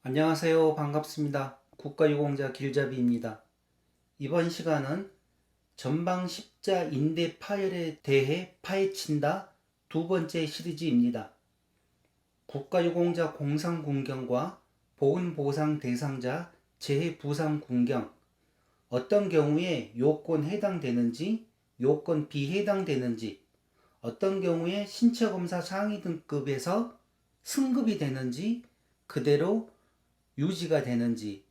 안녕하세요. 반갑습니다. 국가유공자 길잡이입니다. 이번 시간은 전방 십자 인대 파열에 대해 파헤친다 두 번째 시리즈입니다. 국가유공자 공상군경과 보훈보상 대상자 재해부상군경, 어떤 경우에 요건 해당되는지, 요건 비해당되는지, 어떤 경우에 신체검사 상위 등급에서 승급이 되는지, 그대로 유지가 되는지,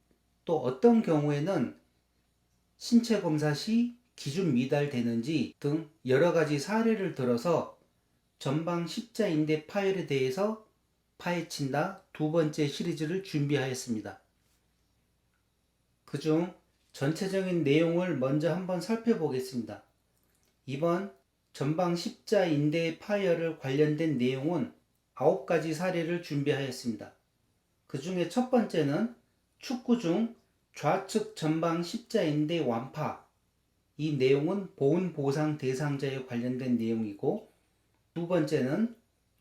또 어떤 경우에는 신체 검사 시 기준 미달되는지 등 여러 가지 사례를 들어서 전방 십자인대 파열에 대해서 파헤친다 두 번째 시리즈를 준비하였습니다. 그중 전체적인 내용을 먼저 한번 살펴보겠습니다. 이번 전방 십자인대 파열을 관련된 내용은 9가지 사례를 준비하였습니다. 그 중에 첫 번째는 축구 중 좌측 전방 십자인대 완파, 이 내용은 보훈보상 대상자에 관련된 내용이고, 두 번째는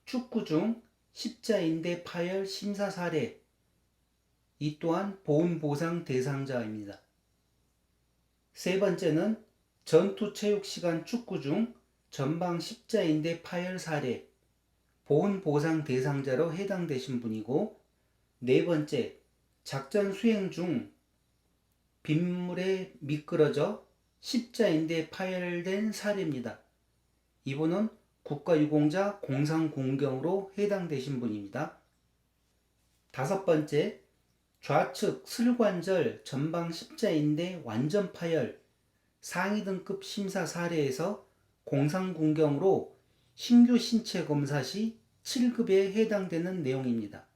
축구 중 십자인대 파열 심사 사례, 이 또한 보훈보상 대상자입니다. 세 번째는 전투체육시간 축구 중 전방 십자인대 파열 사례, 보훈보상 대상자로 해당되신 분이고, 네 번째, 작전 수행 중 빗물에 미끄러져 십자인대 파열된 사례입니다. 이분은 국가유공자 공상군경으로 해당되신 분입니다. 다섯 번째, 좌측 슬관절 전방 십자인대 완전 파열 상위 등급 심사 사례에서 공상군경으로 신규 신체 검사 시 7급에 해당되는 내용입니다.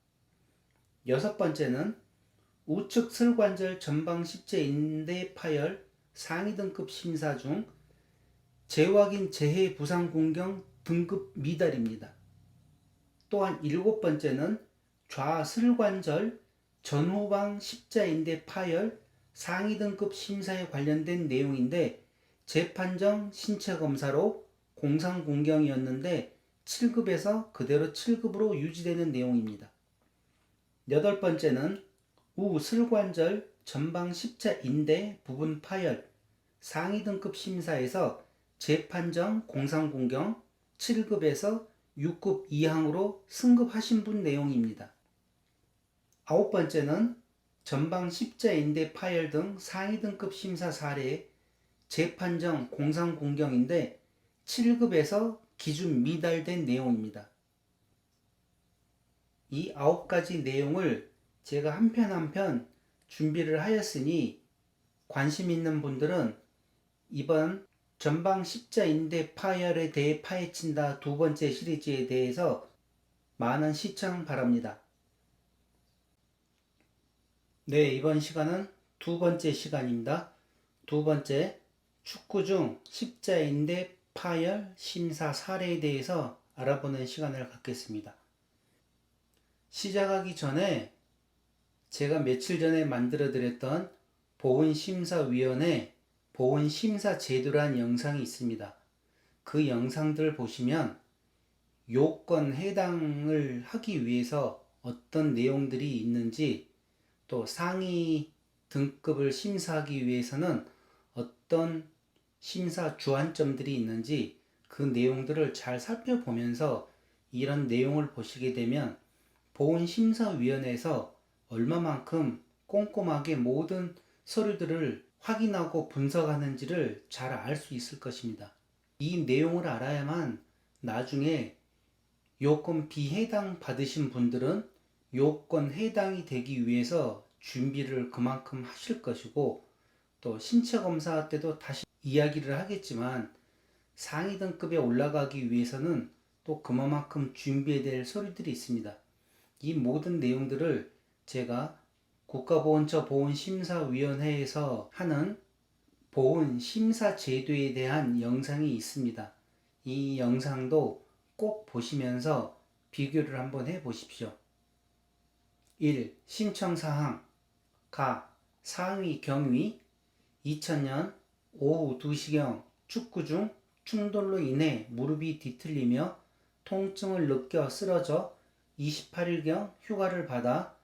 여섯 번째는 우측 슬관절 전방 십자인대 파열 상위 등급 심사 중 재확인 재해 부상 군경 등급 미달입니다. 또한 일곱 번째는 좌슬관절 전후방 십자인대 파열 상위 등급 심사에 관련된 내용인데 재판정 신체 검사로 공상 군경이었는데 7급에서 그대로 7급으로 유지되는 내용입니다. 여덟 번째는 우슬관절 전방 십자인대 부분 파열 상위 등급 심사에서 재판정 공상군경 7급에서 6급 이항으로 승급하신 분 내용입니다. 아홉 번째는 전방 십자인대 파열 등 상위 등급 심사 사례 재판정 공상군경인데 7급에서 기준 미달된 내용입니다. 이 9가지 내용을 제가 한 편 한 편 준비를 하였으니 관심 있는 분들은 이번 전방 십자인대 파열에 대해 파헤친다 두 번째 시리즈에 대해서 많은 시청 바랍니다. 네, 이번 시간은 두 번째 시간입니다. 두 번째, 축구 중 십자인대 파열 심사 사례에 대해서 알아보는 시간을 갖겠습니다. 시작하기 전에 제가 며칠 전에 만들어 드렸던 보훈심사위원회 보훈심사제도란 영상이 있습니다. 그 영상들 보시면 요건 해당을 하기 위해서 어떤 내용들이 있는지, 또 상위 등급을 심사하기 위해서는 어떤 심사 주안점들이 있는지 그 내용들을 잘 살펴보면서 이런 내용을 보시게 되면 보훈심사위원회에서 얼마만큼 꼼꼼하게 모든 서류들을 확인하고 분석하는지를 잘 알 수 있을 것입니다. 이 내용을 알아야만 나중에 요건 비해당 받으신 분들은 요건 해당이 되기 위해서 준비를 그만큼 하실 것이고, 또 신체 검사 때도 다시 이야기를 하겠지만 상위 등급에 올라가기 위해서는 또 그만큼 준비해야 될 서류들이 있습니다. 이 모든 내용들을 제가 국가보훈처 보훈심사위원회에서 하는 보훈심사제도에 대한 영상이 있습니다. 이 영상도 꼭 보시면서 비교를 한번 해 보십시오. 1. 신청사항 가 상위 경위 2000년 오후 2시경 축구 중 충돌로 인해 무릎이 뒤틀리며 통증을 느껴 쓰러져 28일경 휴가를 받아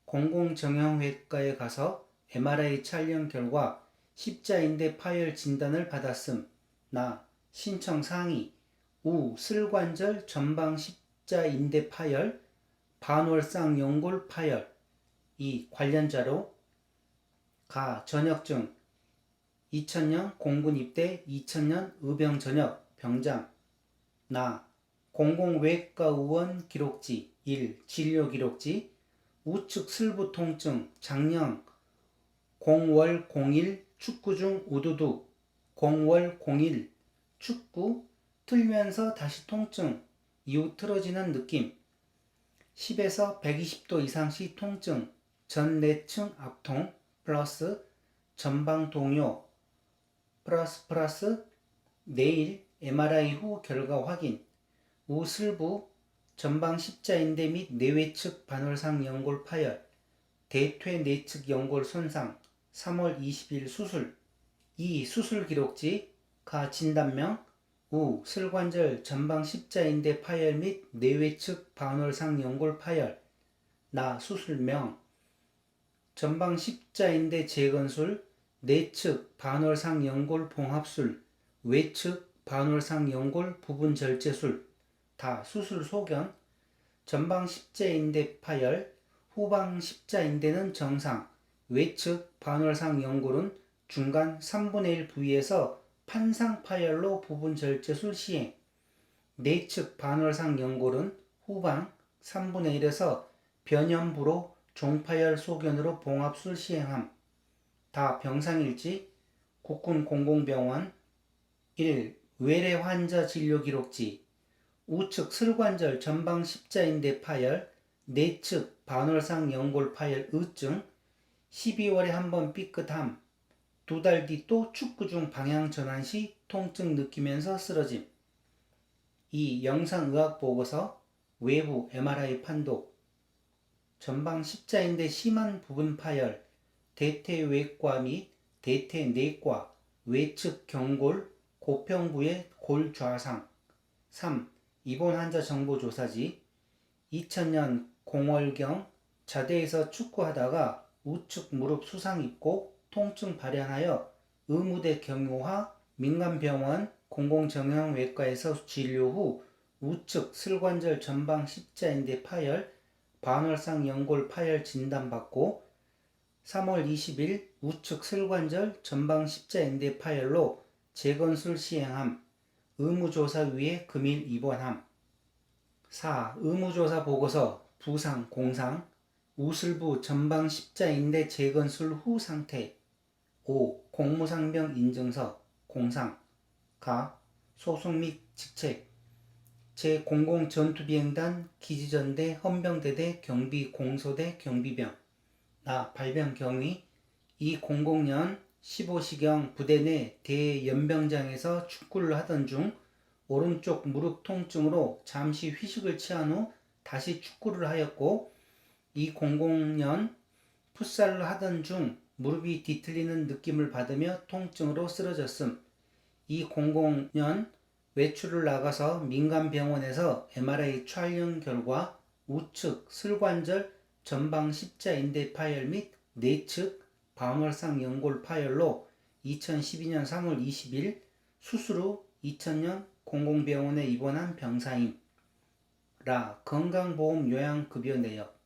공공정형외과에 가서 MRI 촬영 결과 십자인대 파열 진단을 받았음. 나 신청 사항이 우 슬관절 전방 십자인대 파열, 반월상 연골 파열. 이 관련자로 가 전역증 2000년 공군 입대 2000년 의병 전역 병장. 나 공공외과 의원 기록지 1. 진료 기록지 우측 슬부 통증 작년 0월 0일 축구 중 우두두 0월 0일 축구 틀면서 다시 통증 이후 틀어지는 느낌 10에서 120도 이상 시 통증 전내층 압통 플러스 전방 동요 플러스 내일 MRI 후 결과 확인 우슬부 전방 십자인대 및 내외측 반월상 연골 파열 대퇴 내측 연골 손상 3월 20일 수술 2. 수술 기록지 가 진단명 우 슬관절 전방 십자인대 파열 및 내외측 반월상 연골 파열 나 수술명 전방 십자인대 재건술 내측 반월상 연골 봉합술 외측 반월상 연골 부분 절제술 다 수술 소견 전방 십자인대 파열 후방 십자인대는 정상 외측 반월상 연골은 중간 3분의 1 부위에서 판상 파열로 부분 절제술 시행 내측 반월상 연골은 후방 3분의 1에서 변연부로 종파열 소견으로 봉합술 시행함. 다 병상일지 국군 공공병원 1. 외래 환자 진료 기록지 우측 슬관절 전방 십자인대 파열 내측 반월상 연골 파열 의증 12월에 한번 삐끗함 2달 뒤 또 축구 중 방향 전환 시 통증 느끼면서 쓰러짐 2. 영상의학 보고서 외부 MRI 판독 전방 십자인대 심한 부분 파열 대퇴외과 및 대퇴내과 외측 경골 고평부의 골 좌상 3. 입원 환자 정보 조사지 2000년 0월경 자대에서 축구하다가 우측 무릎 수상 입고 통증 발현하여 의무대 경유하 민간병원 공공정형외과에서 진료 후 우측 슬관절 전방 십자인대 파열 반월상 연골 파열 진단받고 3월 20일 우측 슬관절 전방 십자인대 파열로 재건술 시행함. 의무조사 위에 금일 입원함. 4. 의무조사 보고서 부상 공상 우슬부 전방 십자인대 재건술 후 상태 5. 공무상병 인증서 공상 가 소속 및 직책 제00전투비행단 기지전대 헌병대대 경비공소대 경비병 나 발병 경위 2000년 15시경 부대 내 대연병장에서 축구를 하던 중 오른쪽 무릎 통증으로 잠시 휴식을 취한 후 다시 축구를 하였고 2000년 풋살을 하던 중 무릎이 뒤틀리는 느낌을 받으며 통증으로 쓰러졌음. 2000년 외출을 나가서 민간병원에서 MRI 촬영 결과 우측 슬관절 전방 십자인대 파열 및 내측 반월상 연골 파열로 2012년 3월 20일 수술 후 2000년 공공병원에 입원한 병사임. 라 건강보험 요양급여 내역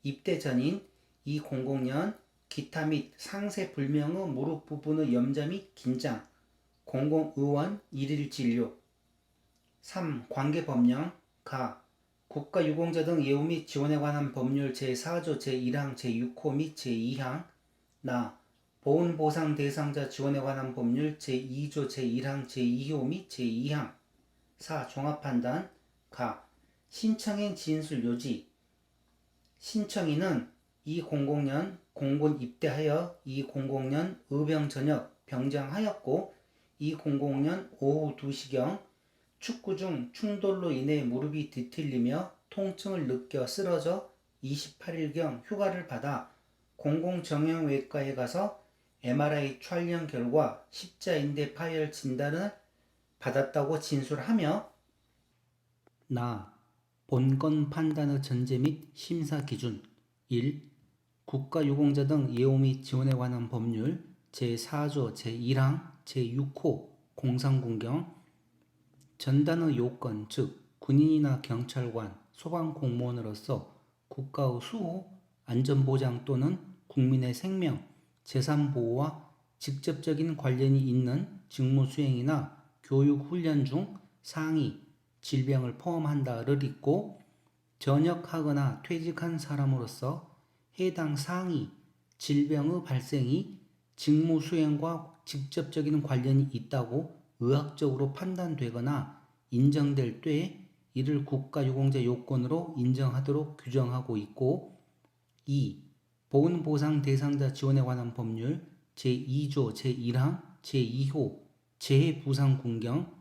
입대 전인 2000년 기타 및 상세 불명의 무릎 부분의 염자 및 긴장 공공의원 1일 진료 3. 관계법령 가 국가유공자 등 예우 및 지원에 관한 법률 제4조 제1항 제6호 및 제2항 나 보훈보상 대상자 지원에 관한 법률 제2조 제1항 제2호 및 제2항 4. 종합판단 가 신청인 진술 요지 신청인은 2000년 공군 입대하여 2000년 의병 전역 병장하였고 2000년 오후 2시경 축구 중 충돌로 인해 무릎이 뒤틀리며 통증을 느껴 쓰러져 28일경 휴가를 받아 공공정형외과에 가서 MRI 촬영 결과 십자인대 파열 진단을 받았다고 진술하며 나 본건 판단의 전제 및 심사 기준 1. 국가유공자 등 예우 및 지원에 관한 법률 제4조 제1항 제6호 공상군경 전단의 요건 즉 군인이나 경찰관, 소방공무원으로서 국가의 수호, 안전보장 또는 국민의 생명, 재산보호와 직접적인 관련이 있는 직무수행이나 교육훈련 중 상해, 질병을 포함한다를 잇고 전역하거나 퇴직한 사람으로서 해당 상해, 질병의 발생이 직무수행과 직접적인 관련이 있다고 의학적으로 판단되거나 인정될 때에 이를 국가유공자 요건으로 인정하도록 규정하고 있고 2. 보훈보상 대상자 지원에 관한 법률 제2조 제1항 제2호 재해부상군경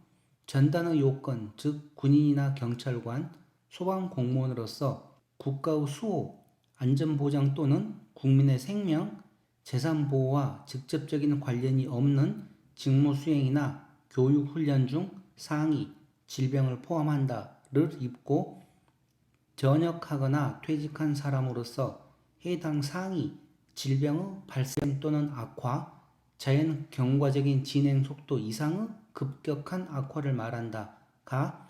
전단의 요건 즉 군인이나 경찰관, 소방공무원으로서 국가의 수호, 안전보장 또는 국민의 생명, 재산보호와 직접적인 관련이 없는 직무수행이나 교육훈련 중 상해, 질병을 포함한다를 입고 전역하거나 퇴직한 사람으로서 해당 상해, 질병의 발생 또는 악화, 자연 경과적인 진행 속도 이상의 급격한 악화를 말한다. 가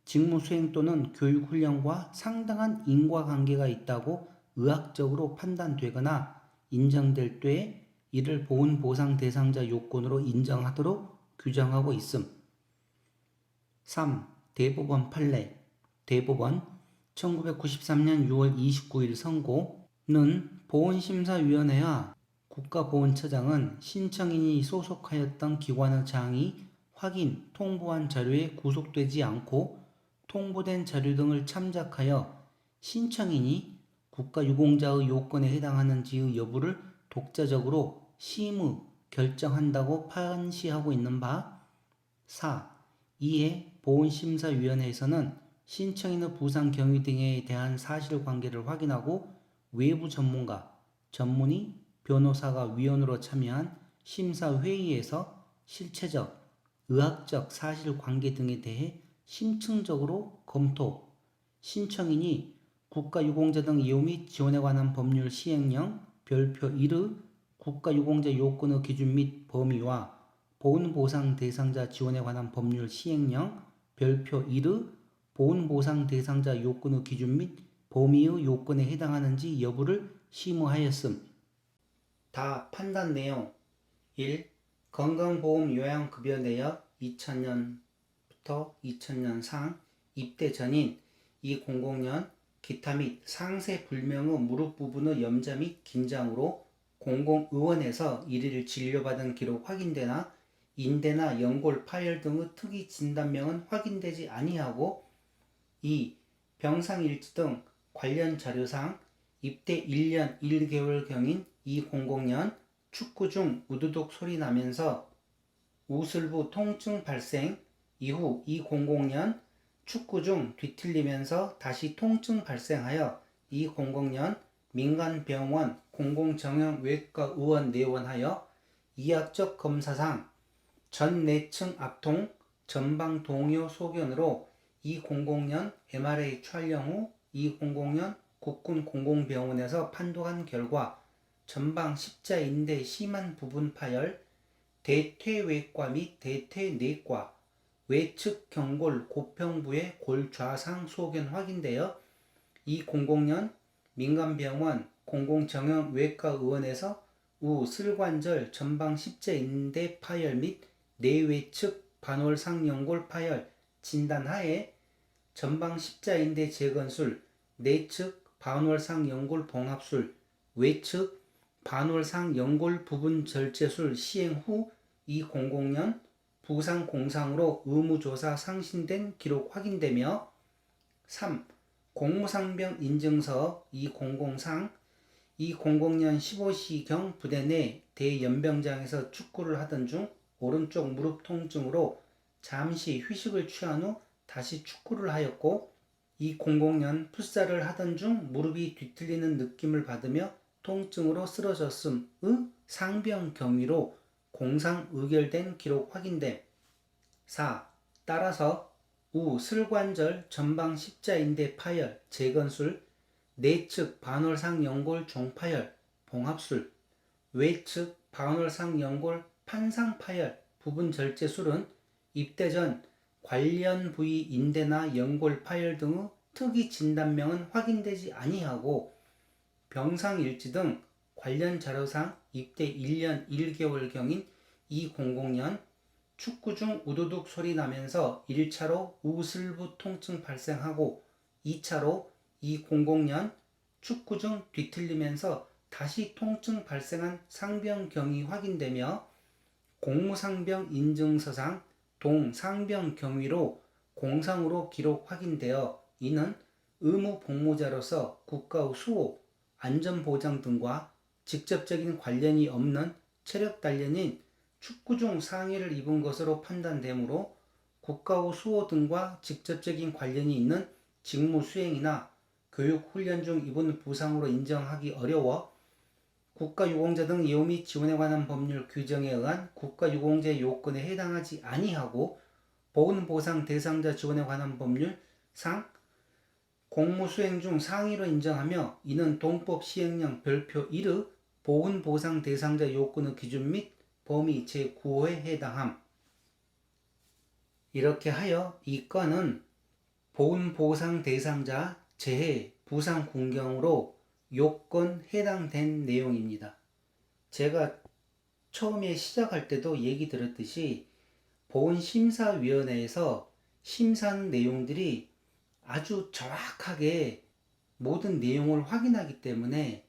직무수행 또는 교육훈련과 상당한 인과관계가 있다고 의학적으로 판단되거나 인정될 때에 이를 보훈보상 대상자 요건으로 인정하도록 규정하고 있음. 3. 대법원 판례 대법원 1993년 6월 29일 선고는 보훈심사위원회와 국가보훈처장은 신청인이 소속하였던 기관의 장이 확인, 통보한 자료에 구속되지 않고 통보된 자료 등을 참작하여 신청인이 국가유공자의 요건에 해당하는지의 여부를 독자적으로 심의, 결정한다고 판시하고 있는 바 4. 이에 보훈심사위원회에서는 신청인의 부상 경위 등에 대한 사실관계를 확인하고 외부 전문가, 전문의, 변호사가 위원으로 참여한 심사회의에서 실체적, 의학적 사실관계 등에 대해 심층적으로 검토, 신청인이 국가유공자 등 예우 및 지원에 관한 법률 시행령 별표 1의 국가유공자 요건의 기준 및 범위와 보훈보상 대상자 지원에 관한 법률 시행령 별표 1의 보훈보상 대상자 요건의 기준 및 범위의 요건에 해당하는지 여부를 심의하였음. 다 판단 내용 1. 건강보험 요양급여 내역 2000년부터 2000년 상 입대 전인 2000년 기타 및 상세 불명의 무릎 부분의 염자 및 긴장으로 공공의원에서 일일 진료받은 기록 확인되나 인대나 연골 파열 등의 특이 진단명은 확인되지 아니하고 2. 병상일지 등 관련 자료상 입대 1년 1개월경인 2000년 축구 중 우두둑 소리 나면서 우슬부 통증 발생 이후 2000년 축구 중 뒤틀리면서 다시 통증 발생하여 2000년 민간병원 공공정형외과의원 내원하여 이학적 검사상 전내층 압통, 전방 동요 소견으로 2000년 MRI 촬영 후 2000년 국군 공공병원에서 판독한 결과 전방 십자인대 심한 부분 파열, 대퇴외과 및 대퇴내과, 외측 경골 고평부의 골좌상 소견 확인되어 2000년 민간병원 공공정형외과의원에서 우슬관절 전방 십자인대 파열 및 내외측 반월상 연골 파열 진단하에 전방 십자인대 재건술, 내측 반월상 연골 봉합술, 외측 반월상 연골 부분 절제술 시행 후 2000년 부상공상으로 의무조사 상신된 기록 확인되며 3. 공무상병 인증서 2000상 2000년 15시경 부대 내 대연병장에서 축구를 하던 중 오른쪽 무릎 통증으로 잠시 휴식을 취한 후 다시 축구를 하였고 2000년 풋살을 하던 중 무릎이 뒤틀리는 느낌을 받으며 통증으로 쓰러졌음의 상병 경위로 공상 의결된 기록 확인됨. 4. 따라서 우슬관절 전방 십자인대 파열 재건술 내측 반월상 연골 종파열, 봉합술, 외측 반월상 연골 판상파열, 부분 절제술은 입대 전 관련 부위 인대나 연골 파열 등의 특이 진단명은 확인되지 아니하고 병상일지 등 관련 자료상 입대 1년 1개월경인 2000년 축구 중 우두둑 소리 나면서 1차로 우슬부 통증 발생하고 2차로 2000년 축구 중 뒤틀리면서 다시 통증 발생한 상병경이 확인되며 공무상병 인증서상 동상병경위로 공상으로 기록 확인되어 이는 의무 복무자로서 국가의 수호, 안전보장 등과 직접적인 관련이 없는 체력 단련인 축구 중 상해를 입은 것으로 판단되므로 국가의 수호 등과 직접적인 관련이 있는 직무 수행이나 교육 훈련 중 입은 부상으로 인정하기 어려워 국가유공자 등 예우 및 지원에 관한 법률 규정에 의한 국가유공자의 요건에 해당하지 아니하고 보훈보상 대상자 지원에 관한 법률상 공무수행 중 상위로 인정하며 이는 동법 시행령 별표 1의 보훈보상 대상자 요건의 기준 및 범위 제9호에 해당함. 이렇게 하여 이 건은 보훈보상 대상자 재해 부상 군경으로 요건 해당된 내용입니다. 제가 처음에 시작할 때도 얘기 들었듯이 보훈심사위원회에서 심사하는 내용들이 아주 정확하게 모든 내용을 확인하기 때문에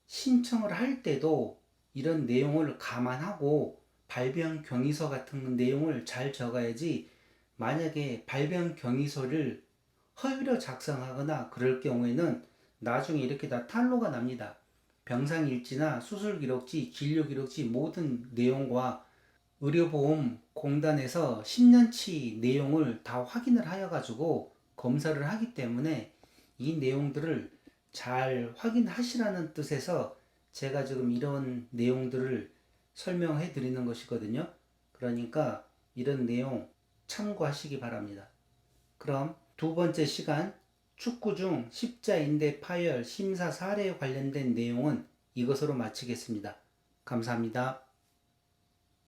신청을 할 때도 이런 내용을 감안하고 발병 경위서 같은 내용을 잘 적어야지 만약에 발병 경위서를 허위로 작성하거나 그럴 경우에는 나중에 이렇게 다 탄로가 납니다. 병상일지나 수술기록지, 진료기록지 모든 내용과 의료보험공단에서 10년치 내용을 다 확인을 하여 가지고 검사를 하기 때문에 이 내용들을 잘 확인하시라는 뜻에서 제가 지금 이런 내용들을 설명해 드리는 것이거든요. 그러니까 이런 내용 참고하시기 바랍니다. 그럼 두 번째 시간 축구 중 십자인대 파열 심사 사례에 관련된 내용은 이것으로 마치겠습니다. 감사합니다.